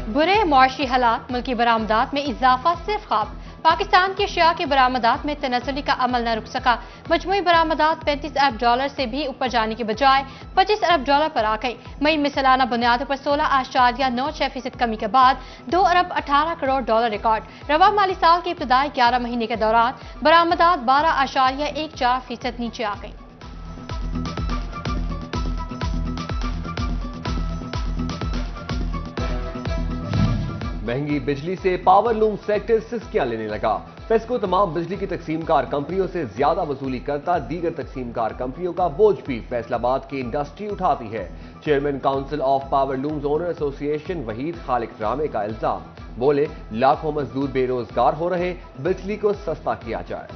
बुरे मुआशी हालात, मुल्की बरामदात में इजाफा सिर्फ ख्वाब। पाकिस्तान की अशिया की बरामदात में तनज़्ज़ुली का अमल न रुक सका। मजमूई बरामदात 35 अरब डॉलर से भी ऊपर जाने के बजाय 25 अरब डॉलर पर आ गई। मई में सालाना बुनियादों पर 16.96% कमी के बाद 2 अरब 18 करोड़ डॉलर रिकॉर्ड। रवा माली साल के इब्तदाई 11 महीने के दौरान बरामदात 12.14% नीचे आ गई। महंगी बिजली से पावर लूम सेक्टर सिस्कियां लेने लगा। फेस्को तमाम बिजली की तकसीमकार कंपनियों से ज्यादा वसूली करता, दीगर तकसीमकार कंपनियों का बोझ भी फैसलाबाद की इंडस्ट्री उठाती है। Chairman council of power looms owner association Waheed Khaliq ड्रामे का इल्जाम, बोले लाखों मजदूर बेरोजगार हो रहे, बिजली को सस्ता किया जाए।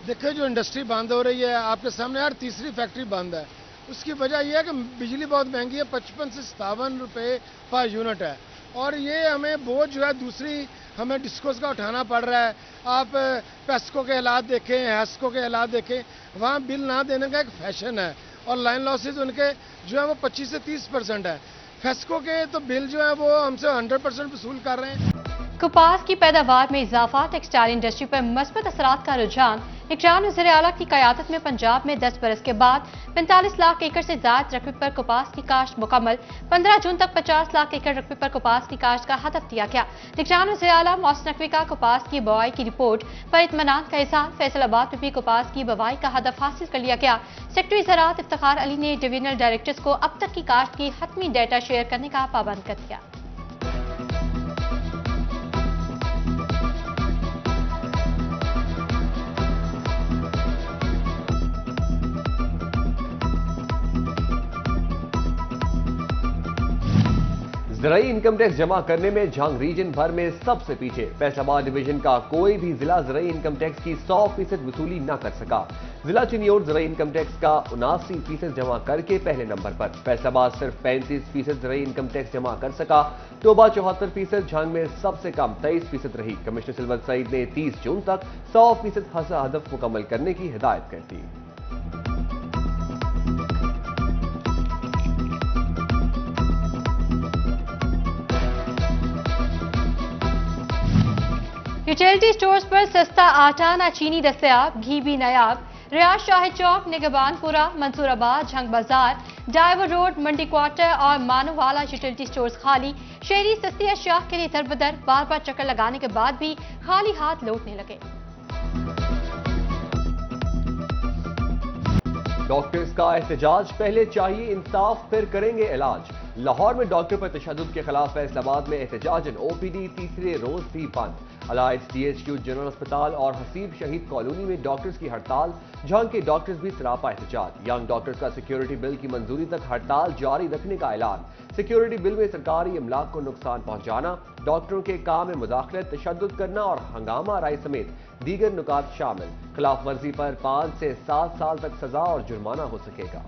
देखिए, जो इंडस्ट्री बंद हो रही है आपके सामने, हर तीसरी फैक्ट्री बंद है। उसकी वजह यह है कि बिजली बहुत महंगी है, 55 से 57 रुपये पर यूनिट है। और ये हमें बोझ जो है दूसरी हमें डिस्कोस का उठाना पड़ रहा है। आप पेस्को के हालात देखें, हैस्को के हालात देखें, वहाँ बिल ना देने का एक फैशन है और लाइन लॉसेज उनके जो है वो 25 से 30% है। फेस्को के तो बिल जो है वो हमसे 100% वसूल कर रहे हैं। कपास की पैदावार में इजाफा, टेक्सटाइल इंडस्ट्री पर मस्बत असरात का रुझान। निगरान वज़ीर आला की क़यादत में पंजाब में 10 बरस के बाद 45 लाख एकड़ से ज़ायद रकबे पर कपास की काश्त मुकम्मल। 15 जून तक 50 लाख एकड़ रकबे पर कपास की काश्त का हदफ दिया गया। निगरान वज़ीर आला मौसम नकवी का कपास की बुआई की रिपोर्ट पर इत्मीनान का इज़हार। फैसलाबाद में भी कपास की बुआई का हदफ हासिल कर लिया गया। सेक्रेटरी ज़राअत इफ्तिखार अली ने डिवीजनल डायरेक्टर्स को अब तक की काश्त की हतमी डेटा शेयर करने का पाबंद कर दिया। ज़राई इनकम टैक्स जमा करने में झांग रीजन भर में सबसे पीछे। फैसलाबाद डिवीजन का कोई भी जिला ज़राई इनकम टैक्स की 100% वसूली न कर सका। जिला चिन्योट ज़राई इनकम टैक्स का 79% जमा करके पहले नंबर पर। फैसलाबाद सिर्फ 35% ज़राई इनकम टैक्स जमा कर सका। टोबा 74%, झांग में सबसे कम 23% रही। कमिश्नर सिल्वर सईद ने 30 जून तक 100% हदफ मुकम्मल करने की हिदायत कर दी। यूटिलिटी स्टोर्स पर सस्ता आटा न चीनी दस्तयाब, घी भी नायाब। रियाज शाहिद चौक, निगबानपुरा, मंसूराबाद, झंग बाजार, डाइवर रोड, मंडी क्वार्टर और मानोवाला यूटिलिटी स्टोर्स खाली। शहरी सस्ती अशिया के लिए दरबदर, बार बार चक्कर लगाने के बाद भी खाली हाथ लौटने लगे। डॉक्टर्स का एहतजाज, पहले चाहिए इंसाफ फिर करेंगे इलाज। लाहौर में डॉक्टर पर तशद्दुद के खिलाफ फैसलाबाद में एहतजाजन। ओपीडी तीसरे रोज भी बंद। अलायंस डीएचक्यू जनरल अस्पताल और हसीब शहीद कॉलोनी में डॉक्टर्स की हड़ताल। झांग के डॉक्टर्स भी सरापा एहतजाज। यंग डॉक्टर्स का सिक्योरिटी बिल की मंजूरी तक हड़ताल जारी रखने का ऐलान। सिक्योरिटी बिल में सरकारी इमलाक को नुकसान पहुंचाना, डॉक्टरों के काम में मुदाखलत, तशद्दुद करना और हंगामा राय समेत दीगर नुकात शामिल। खिलाफ वर्जी पर 5 से 7 साल तक सजा और जुर्माना हो सकेगा।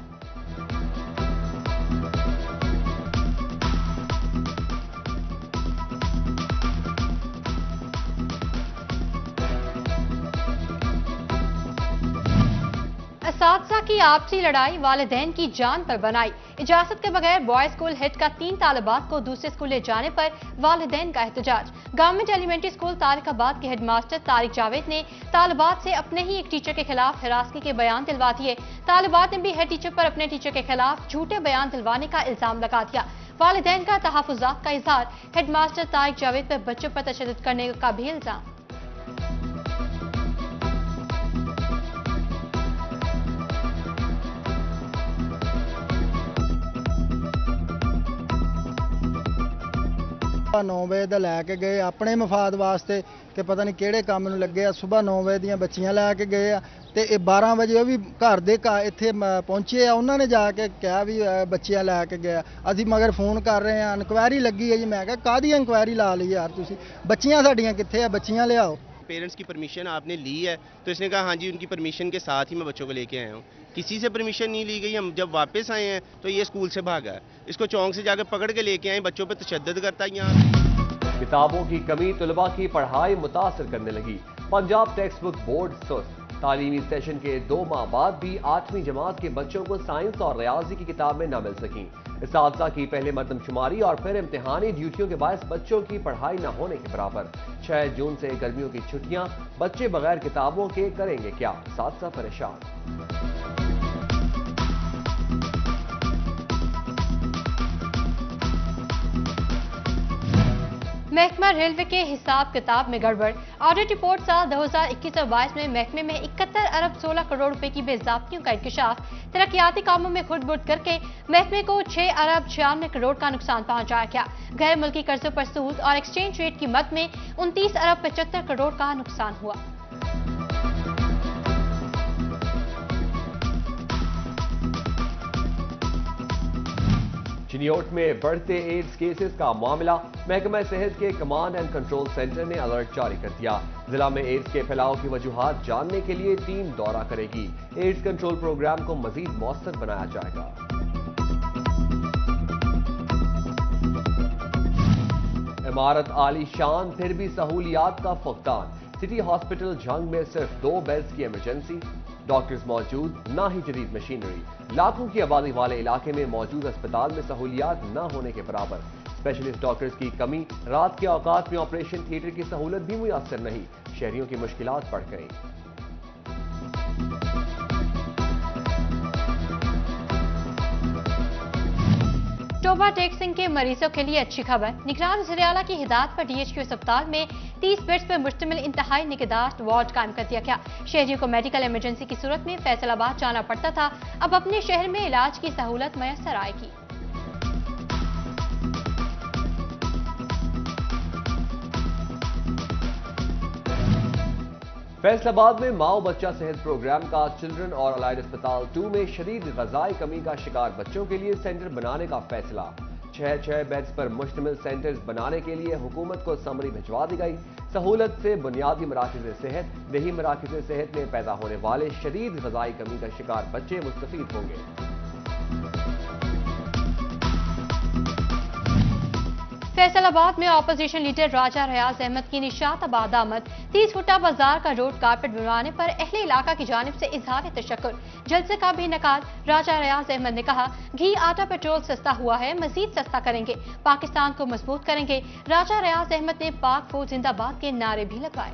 असातिज़ा की आपसी लड़ाई, वालिदैन की जान पर बनाई। इजाजत के बगैर बॉयज स्कूल हेड का 3 तालिबात को दूसरे स्कूल ले जाने पर वालिदैन का एहतजाज। गवर्नमेंट एलिमेंट्री स्कूल तारिकाबाद के हेडमास्टर तारिक जावेद ने तालिबात से अपने ही एक टीचर के खिलाफ हिरासती के बयान दिलवा दिए। तालिबात ने भी हेड टीचर पर अपने टीचर के खिलाफ झूठे बयान दिलवाने का इल्जाम लगा दिया। वालिदैन का तहफ़्फ़ुज़ात का इज़हार। हेडमास्टर तारिक जावेद पर बच्चों पर तशद्दुद करने का भी इल्जाम। सुबह 9 बजे ਦਾ ਲੈ ਕੇ ਗਏ ਆਪਣੇ ਮਫਾਦ ਵਾਸਤੇ ਕਿ ਪਤਾ ਨਹੀਂ ਕਿਹੜੇ ਕੰਮ ਨੂੰ ਲੱਗੇ ਆ। ਸਵੇਰ 9 ਵਜੇ ਦੀਆਂ ਬੱਚੀਆਂ ਲੈ ਕੇ ਗਏ ਆ ਤੇ ਇਹ 12 ਵਜੇ ਉਹ ਵੀ ਘਰ ਦੇ ਇੱਥੇ ਪਹੁੰਚੇ ਆ। ਉਹਨਾਂ ਨੇ ਜਾ ਕੇ ਕਿਹਾ ਵੀ ਬੱਚੀਆਂ ਲੈ ਕੇ ਗਏ ਆ। ਅਸੀਂ ਮਗਰ ਫੋਨ ਕਰ ਰਹੇ ਆ, ਇਨਕੁਆਇਰੀ ਲੱਗੀ ਹੈ ਜੀ। ਮੈਂ ਕਿਹਾ ਕਾਹਦੀ ਇਨਕੁਆਇਰੀ ਲਾ ਲਈ ਯਾਰ ਤੁਸੀਂ, ਬੱਚੀਆਂ ਸਾਡੀਆਂ ਕਿੱਥੇ ਆ, ਬੱਚੀਆਂ लियाओ। पेरेंट्स की परमिशन आपने ली है? तो इसने कहा हाँ जी, उनकी परमिशन के साथ ही मैं बच्चों को लेके आया हूँ। किसी से परमिशन नहीं ली गई। हम जब वापस आए हैं तो ये स्कूल से भागा है। इसको चौंक से जाकर पकड़ के लेके आए। बच्चों पे तशद्दुद करता है यहाँ। किताबों की कमी तुलबा की पढ़ाई मुतासर करने लगी। पंजाब टेक्स्ट बुक बोर्ड सुस्त। तालीमी सेशन के 2 माह बाद भी 8वीं जमात के बच्चों को साइंस और रियाजी की किताबें न मिल सकी। इस्तादजा की पहले मरदमशुमारी और फिर इम्तिहानी ड्यूटियों के बायस बच्चों की पढ़ाई न होने के बराबर। 6 जून से गर्मियों की छुट्टियां, बच्चे बगैर किताबों के करेंगे क्या? साथ परेशान। महकमा रेलवे के हिसाब किताब में गड़बड़। ऑडिट रिपोर्ट साल 2021 और 22 में महकमे में 71 अरब 16 करोड़ रुपए की बेज़ाब्तियों का इंकशाफ। तरक्याती कामों में खुर्द-बुर्द करके महकमे को 6 अरब 96 करोड़ का नुकसान पहुंचाया गया। गैर मुल्की कर्जों पर सूद और एक्सचेंज रेट की मद में 29 अरब 75 करोड़ का नुकसान हुआ। चिनियोट में बढ़ते एड्स केसेस का मामला। महकमा सेहत के कमांड एंड कंट्रोल सेंटर ने अलर्ट जारी कर दिया। जिला में एड्स के फैलाव की वजूहात जानने के लिए टीम दौरा करेगी। एड्स कंट्रोल प्रोग्राम को मजीद मौसर बनाया जाएगा। इमारत आलीशान, फिर भी सहूलियात का फुकदान। सिटी हॉस्पिटल जंग में सिर्फ 2 बेड्स की इमरजेंसी, डॉक्टर्स मौजूद, ना ही जदीद मशीनरी। लाखों की आबादी वाले इलाके में मौजूद अस्पताल में सहूलियात न होने के बराबर। स्पेशलिस्ट डॉक्टर्स की कमी, रात के औकात में ऑपरेशन थिएटर की सहूलत भी मुयस्सर नहीं। शहरियों की मुश्किलात बढ़ गई। टोबा टेक्सिंग के मरीजों के लिए अच्छी खबर। निगरान वज़ीर-ए-आला की हिदायत पर DHQ अस्पताल में 30 बेड्स पर मुश्तमिल इंतहाई निगहदाश्त वार्ड कायम कर दिया गया। शहरियों को मेडिकल इमरजेंसी की सूरत में फैसलाबाद जाना पड़ता था, अब अपने शहर में इलाज की सहूलत मैसर आएगी। फैसलाबाद में माओ बच्चा सेहत प्रोग्राम का चिल्ड्रन और अलाइड अस्पताल 2 में शदीद ग़िज़ाई कमी का शिकार बच्चों के लिए सेंटर बनाने का फैसला। 6 बेड्स पर मुश्तमिल सेंटर्स बनाने के लिए हुकूमत को समरी भिजवा दी गई। सहूलत से बुनियादी मराकिज़ सेहत, देही मराकिज़ सेहत में पैदा होने वाले शदीद ग़िज़ाई कमी का शिकार बच्चे मुस्तफ़ीद होंगे। फैसलाबाद में अपोजिशन लीडर राजा रियाज अहमद की निशाताबाद आमद। 30 फुटा बाजार का रोड कारपेट बनवाने पर अहले इलाका की जानिब से इजहार तशक्कुर। जलसे का भी इनेकाद। राजा रियाज अहमद ने कहा, घी, आटा, पेट्रोल सस्ता हुआ है, मजीद सस्ता करेंगे, पाकिस्तान को मजबूत करेंगे। राजा रियाज अहमद ने पाक फौज जिंदाबाद के नारे भी लगवाए।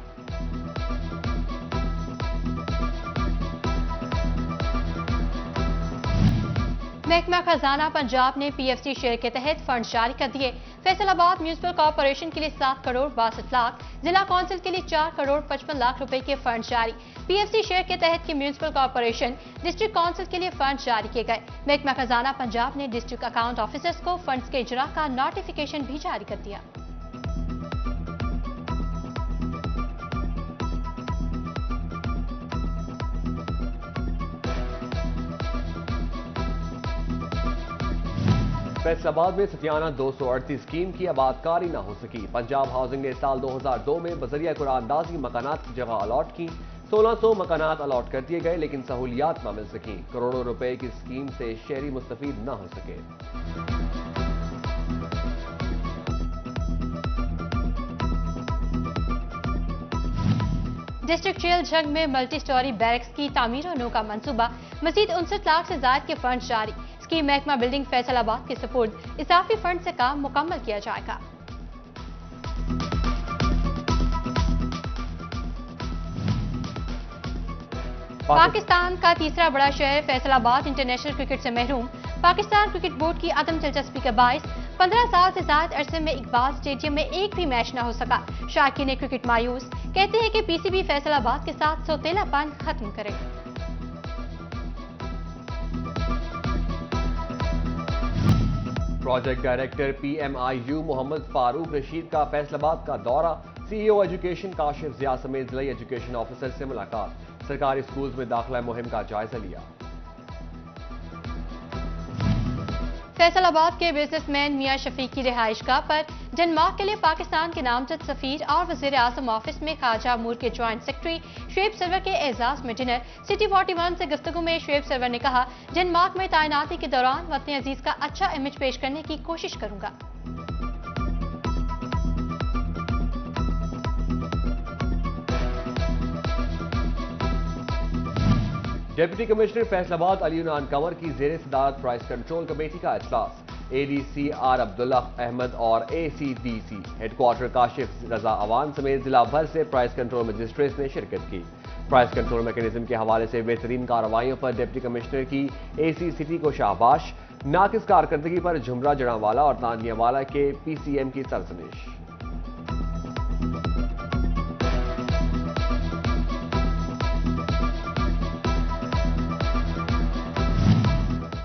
महकमा खजाना पंजाब ने PFC शेयर के तहत फंड जारी कर दिए। फैसलाबाद म्यूनिसिपल कॉर्पोरेशन के लिए 7 करोड़ 62 लाख, जिला काउंसिल के लिए 4 करोड़ 55 लाख रुपए के फंड जारी। PFC शेयर के तहत की म्यूनिसिपल कॉर्पोरेशन, डिस्ट्रिक्ट काउंसिल के लिए फंड जारी किए गए। महकमा खजाना पंजाब ने डिस्ट्रिक्ट अकाउंट ऑफिसर्स को फंड्स के इजरा का नोटिफिकेशन भी जारी कर दिया। फैसलाबाद में सतियाना 238 स्कीम की आबादकारी न हो सकी। पंजाब हाउसिंग ने साल 2002 में बजरिया कुरानंदाजी मकानात की जगह अलॉट की। 1600 मकानात अलॉट कर दिए गए, लेकिन सहूलियात न मिल सकी। करोड़ों रुपए की स्कीम से शहरी मुस्तफीद न हो सके। डिस्ट्रिक्ट जेल जंग में मल्टी स्टोरी बैरक्स की तामीर होने का मंसूबा। मजीद 59 लाख से ज्यादा के फंड जारी। स्कीम महकमा बिल्डिंग फैसलाबाद के सुपुर्द। इजाफी फंड से काम मुकम्मल किया जाएगा। पाकिस्तान का तीसरा बड़ा शहर फैसलाबाद इंटरनेशनल क्रिकेट से महरूम। पाकिस्तान क्रिकेट बोर्ड की अदम दिलचस्पी के बायस 15 साल से ज्यादा अरसे में इकबाल स्टेडियम में एक भी मैच न हो सका। शायकीन क्रिकेट मायूस, कहते हैं कि PCB फैसलाबाद के साथ सौतेलापन खत्म करेगा। Project director PMIU Mohammad Farooq Rashid का फैसलाबाद का दौरा। CEO एजुकेशन काशिफ जिया समेत जिला एजुकेशन ऑफिसर से मुलाकात। सरकारी स्कूल्स में दाखिला मुहिम का जायजा लिया। फैसलाबाद के बिजनेसमैन मियां शफीक की रिहाइशगाह पर डेनमार्क के लिए पाकिस्तान के नामजद सफीर और वजीर आजम ऑफिस में ख्वाजा मूर के ज्वाइंट सेक्रेटरी शुएब सरवर के एजाज में डिनर। सिटी 41 से गुफ्तगू में शुएब सरवर ने कहा, डेनमार्क में तैनाती के दौरान वतन अजीज का अच्छा इमेज पेश करने की कोशिश करूंगा। डिप्टी कमिश्नर फैसलाबाद अली उन्नान कंवर की जेर सदारत प्राइस कंट्रोल कमेटी का इजलास। ADC आर अब्दुल्ला अहमद और ACDC हेडक्वार्टर काशिफ रजा अवान समेत जिला भर से प्राइस कंट्रोल मजिस्ट्रेट्स ने शिरकत की। प्राइस कंट्रोल मैकेनिज्म के हवाले से बेहतरीन कार्रवाइयों पर डिप्टी कमिश्नर की AC सिटी को शाबाश, नाकिस कारकर्दगी पर झुमरा जड़ावाला और तानियावाला के PCM की सरजनिश।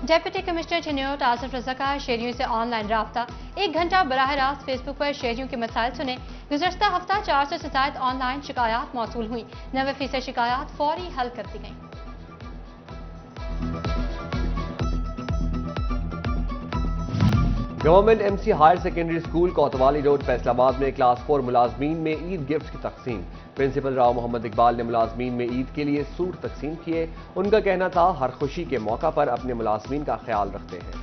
डेप्यूटी कमिश्नर चिन्योट आसिफ रजा का शहरियों से ऑनलाइन राब्ता। 1 घंटा बराह रास्त फेसबुक पर शहरियों के मसाइल सुने। गुज़श्ता हफ्ता 400 से ज़ायद ऑनलाइन शिकायत मौसूल हुई। 90% शिकायत फौरी हल कर दी गई। Government MC higher secondary school Kotwali road Faisalabad में क्लास 4 मुलाजमीन में ईद गिफ्ट की तकसीम। प्रिंसिपल राव मोहम्मद इकबाल ने मुलाजमीन में ईद के लिए सूट तकसीम किए। उनका कहना था हर खुशी के मौका पर अपने मुलाजमीन का ख्याल रखते हैं।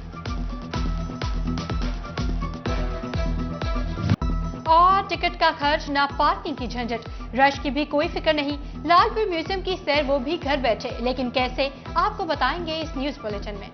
और टिकट का खर्च ना पार्किंग की झंझट, रश की भी कोई फिक्र नहीं। लालपुर म्यूजियम की सैर वो भी घर बैठे, लेकिन कैसे, आपको बताएंगे इस न्यूज बुलेटिन में।